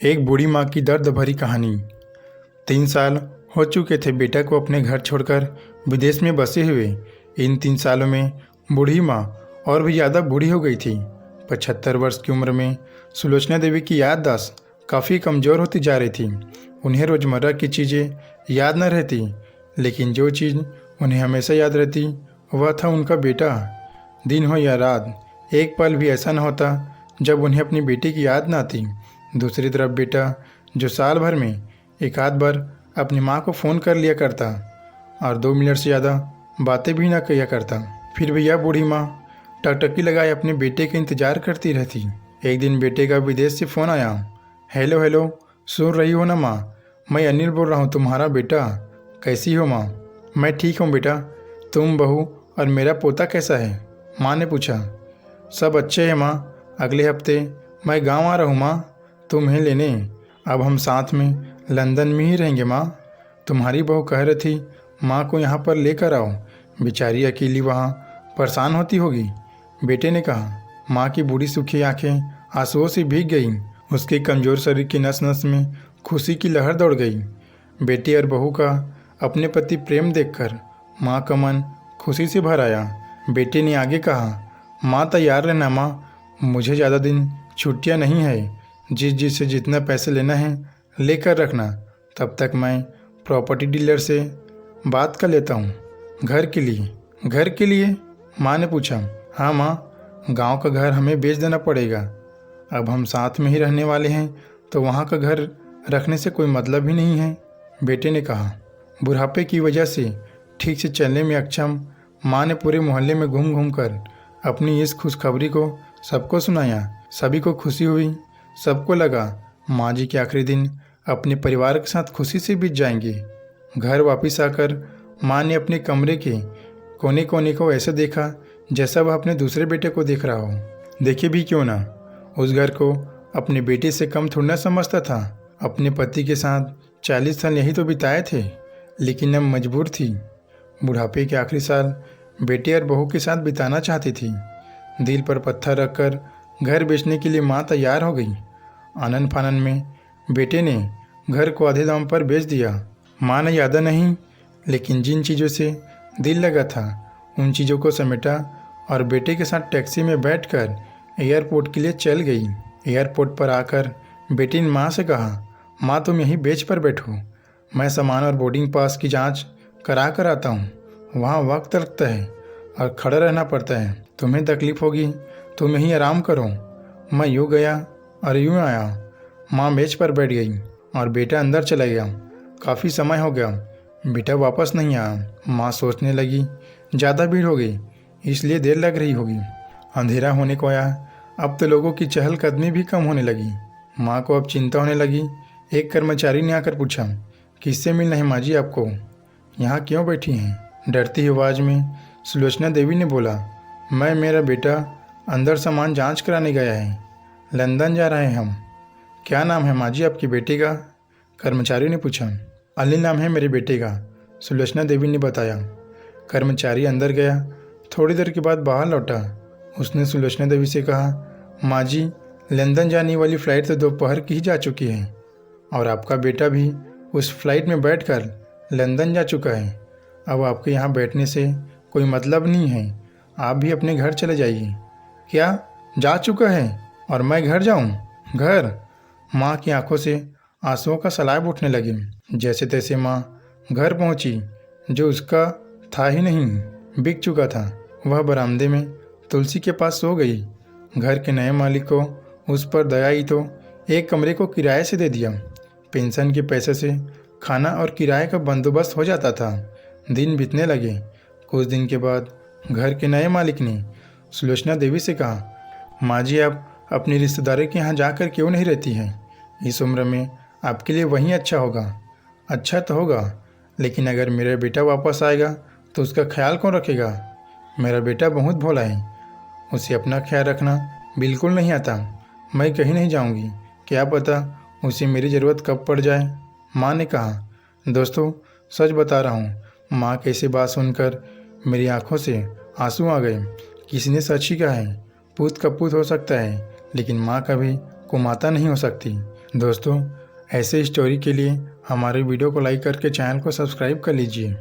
एक बूढ़ी माँ की दर्द भरी कहानी। 3 साल हो चुके थे बेटा को अपने घर छोड़कर विदेश में बसे हुए। इन 3 सालों में बूढ़ी माँ और भी ज़्यादा बूढ़ी हो गई थी। 75 वर्ष की उम्र में सुलोचना देवी की याददाश्त काफ़ी कमज़ोर होती जा रही थी। उन्हें रोज़मर्रा की चीज़ें याद न रहती, लेकिन जो चीज़ उन्हें हमेशा याद रहती वह था उनका बेटा। दिन हो या रात, एक पल भी ऐसा न होता जब उन्हें अपनी बेटी की याद न आती। दूसरी तरफ बेटा, जो साल भर में एक आध बार अपनी माँ को फ़ोन कर लिया करता और 2 मिनट से ज़्यादा बातें भी ना किया करता, फिर भी यह बूढ़ी माँ टकटकी लगाए अपने बेटे का इंतज़ार करती रहती। एक दिन बेटे का विदेश से फ़ोन आया। हेलो हेलो, सुन रही हो ना माँ? मैं अनिल बोल रहा हूँ, तुम्हारा बेटा। कैसी हो माँ? मैं ठीक हूँ बेटा। तुम, बहू और मेरा पोता कैसा है? माँ ने पूछा। सब अच्छे हैं माँ। अगले हफ्ते मैं गांव आ रहा हूँ माँ, तुम्हें लेने। अब हम साथ में लंदन में ही रहेंगे माँ। तुम्हारी बहू कह रही थी माँ को यहाँ पर लेकर आओ, बेचारी अकेली वहाँ परेशान होती होगी, बेटे ने कहा। माँ की बूढ़ी सूखी आंखें आंसुओं से भीग गईं। उसके कमज़ोर शरीर की नस नस में खुशी की लहर दौड़ गई। बेटे और बहू का अपने प्रति प्रेम देखकर माँ का मन खुशी से भर आया। बेटे ने आगे कहा, माँ तैयार रहना माँ, मुझे ज़्यादा दिन छुट्टियाँ नहीं है। जिससे जितना पैसे लेना है लेकर रखना, तब तक मैं प्रॉपर्टी डीलर से बात कर लेता हूँ। घर के लिए? घर के लिए? माँ ने पूछा। हाँ माँ, गांव का घर हमें बेच देना पड़ेगा। अब हम साथ में ही रहने वाले हैं तो वहाँ का घर रखने से कोई मतलब ही नहीं है, बेटे ने कहा। बुढ़ापे की वजह से ठीक से चलने में अक्षम माँ ने पूरे मोहल्ले में घूम घूम कर अपनी इस खुशखबरी को सबको सुनाया। सभी को खुशी हुई। सबको लगा माँ जी के आखिरी दिन अपने परिवार के साथ खुशी से बीत जाएंगे। घर वापस आकर माँ ने अपने कमरे के कोने कोने को ऐसे देखा जैसा वह अपने दूसरे बेटे को देख रहा हो। देखे भी क्यों ना, उस घर को अपने बेटे से कम थोड़ा ना समझता था। अपने पति के साथ 40 साल यही तो बिताए थे, लेकिन अब मजबूर थी। बुढ़ापे के आखिरी साल बेटे और बहू के साथ बिताना चाहती थी। दिल पर पत्थर रखकर घर बेचने के लिए माँ तैयार हो गई। आनन फानन में बेटे ने घर को आधे दाम पर बेच दिया। माँ ने यादा नहीं, लेकिन जिन चीज़ों से दिल लगा था उन चीज़ों को समेटा और बेटे के साथ टैक्सी में बैठकर एयरपोर्ट के लिए चल गई। एयरपोर्ट पर आकर बेटी ने माँ से कहा, माँ तुम यहीं बेंच पर बैठो, मैं सामान और बोर्डिंग पास की जांच करा कर आता हूँ। वहाँ वक्त लगता है और खड़ा रहना पड़ता है, तुम्हें तकलीफ़ होगी, तुम यहीं आराम करो। मैं यूँ गया और यूँ आया। माँ मेज पर बैठ गई और बेटा अंदर चला गया। काफ़ी समय हो गया, बेटा वापस नहीं आया। माँ सोचने लगी ज़्यादा भीड़ हो गई इसलिए देर लग रही होगी। अंधेरा होने को आया, अब तो लोगों की चहलकदमी भी कम होने लगी। माँ को अब चिंता होने लगी। एक कर्मचारी ने आकर पूछा, किससे मिलना है माँ जी आपको? यहाँ क्यों बैठी हैं? डरती आवाज़ में सुलोचना देवी ने बोला, मैं, मेरा बेटा अंदर सामान जांच कराने गया है, लंदन जा रहे हैं हम। क्या नाम है माँ जी आपके बेटे का? कर्मचारी ने पूछा। अनिल नाम है मेरे बेटे का, सुलोचना देवी ने बताया। कर्मचारी अंदर गया। थोड़ी देर के बाद बाहर लौटा। उसने सुलोचना देवी से कहा, माँ जी लंदन जाने वाली फ़्लाइट तो दोपहर की ही जा चुकी है और आपका बेटा भी उस फ्लाइट में बैठकर लंदन जा चुका है। अब आपके यहाँ बैठने से कोई मतलब नहीं है, आप भी अपने घर चले जाइए। क्या, जा चुका है और मैं घर जाऊँ? घर? माँ की आंखों से आंसुओं का सैलाब उठने लगे। जैसे तैसे माँ घर पहुँची, जो उसका था ही नहीं, बिक चुका था। वह बरामदे में तुलसी के पास सो गई। घर के नए मालिक को उस पर दया आई तो एक कमरे को किराए से दे दिया। पेंशन के पैसे से खाना और किराए का बंदोबस्त हो जाता था। दिन बीतने लगे। कुछ दिन के बाद घर के नए मालिक ने सुलोचना देवी से कहा, माँ जी आप अपनी रिश्तेदारों के यहाँ जाकर क्यों नहीं रहती हैं? इस उम्र में आपके लिए वहीं अच्छा होगा। अच्छा तो होगा, लेकिन अगर मेरा बेटा वापस आएगा तो उसका ख्याल कौन रखेगा? मेरा बेटा बहुत भोला है, उसे अपना ख्याल रखना बिल्कुल नहीं आता। मैं कहीं नहीं जाऊंगी, क्या पता उसे मेरी ज़रूरत कब पड़ जाए। माँ ने कहा। दोस्तों, सच बता रहा हूँ, माँ की ऐसी बात सुनकर मेरी आंखों से आंसू आ गए। किसी ने सच ही कहा है, पूत कपूत हो सकता है लेकिन माँ कभी कुमाता नहीं हो सकती। दोस्तों, ऐसे स्टोरी के लिए हमारे वीडियो को लाइक करके चैनल को सब्सक्राइब कर लीजिए।